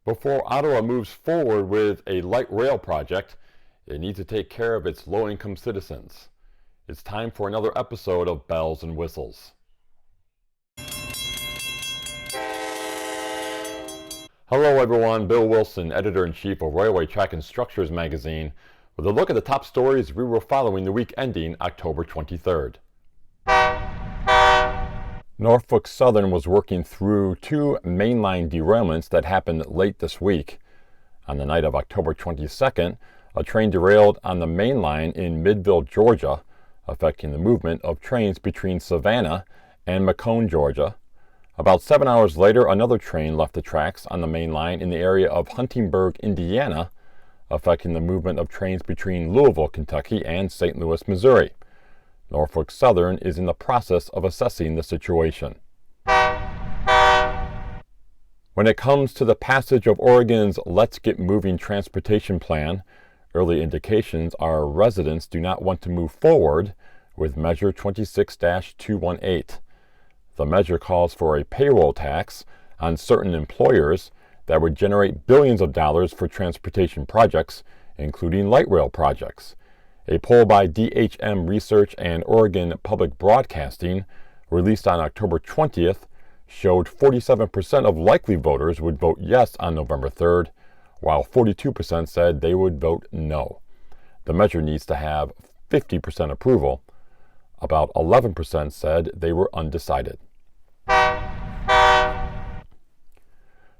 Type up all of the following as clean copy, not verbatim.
Before Ottawa moves forward with a light rail project, it needs to take care of its low-income citizens. It's time for another episode of Bells and Whistles. Hello everyone, Bill Wilson, Editor-in-Chief of Railway Track and Structures magazine, with a look at the top stories we were following the week ending October 23rd. Norfolk Southern was working through two mainline derailments that happened late this week. On the night of October 22nd, a train derailed on the main line in Midville, Georgia, affecting the movement of trains between Savannah and Macomb, Georgia. About 7 hours later, another train left the tracks on the main line in the area of Huntingburg, Indiana, affecting the movement of trains between Louisville, Kentucky and St. Louis, Missouri. Norfolk Southern is in the process of assessing the situation. When it comes to the passage of Oregon's Let's Get Moving transportation plan, early indications are residents do not want to move forward with Measure 26-218. The measure calls for a payroll tax on certain employers that would generate billions of dollars for transportation projects, including light rail projects. A poll by DHM Research and Oregon Public Broadcasting, released on October 20th, showed 47% of likely voters would vote yes on November 3rd, while 42% said they would vote no. The measure needs to have 50% approval. About 11% said they were undecided.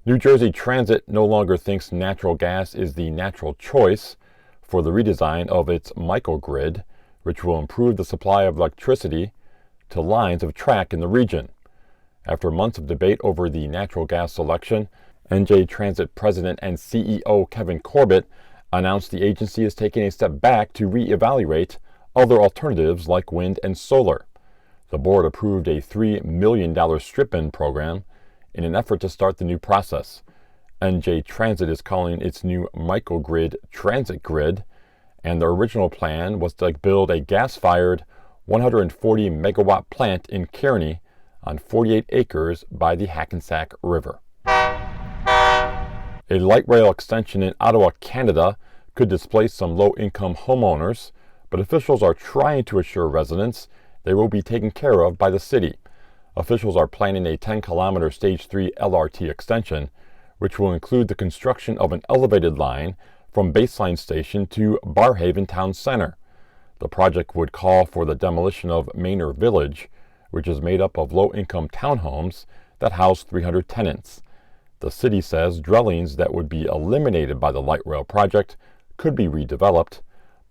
New Jersey Transit no longer thinks natural gas is the natural choice for the redesign of its microgrid, which will improve the supply of electricity to lines of track in the region. After months of debate over the natural gas selection, NJ Transit President and CEO Kevin Corbett announced the agency is taking a step back to reevaluate other alternatives like wind and solar. The board approved a $3 million strip-in program in an effort to start the new process. NJ Transit is calling its new microgrid Transit Grid, and the original plan was to build a gas-fired 140 megawatt plant in Kearney on 48 acres by the Hackensack River. A light rail extension in Ottawa, Canada could displace some low-income homeowners, but officials are trying to assure residents they will be taken care of by the city. Officials are planning a 10-kilometer Stage 3 LRT extension, which will include the construction of an elevated line from Baseline Station to Barrhaven Town Center. The project would call for the demolition of Manor Village, which is made up of low-income townhomes that house 300 tenants. The city says dwellings that would be eliminated by the light rail project could be redeveloped,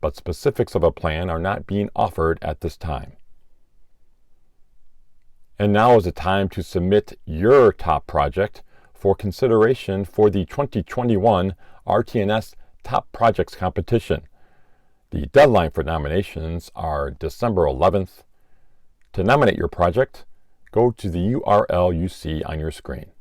but specifics of a plan are not being offered at this time. And now is the time to submit your top project for consideration for the 2021 RTNS Top Projects Competition. The deadline for nominations are December 11th. To nominate your project, go to the URL you see on your screen.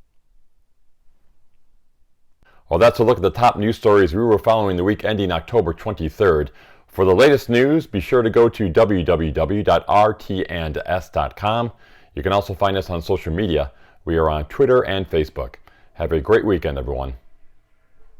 Well, that's a look at the top news stories we were following the week ending October 23rd. For the latest news, be sure to go to www.rtnds.com. You can also find us on social media. We are on Twitter and Facebook. Have a great weekend, everyone.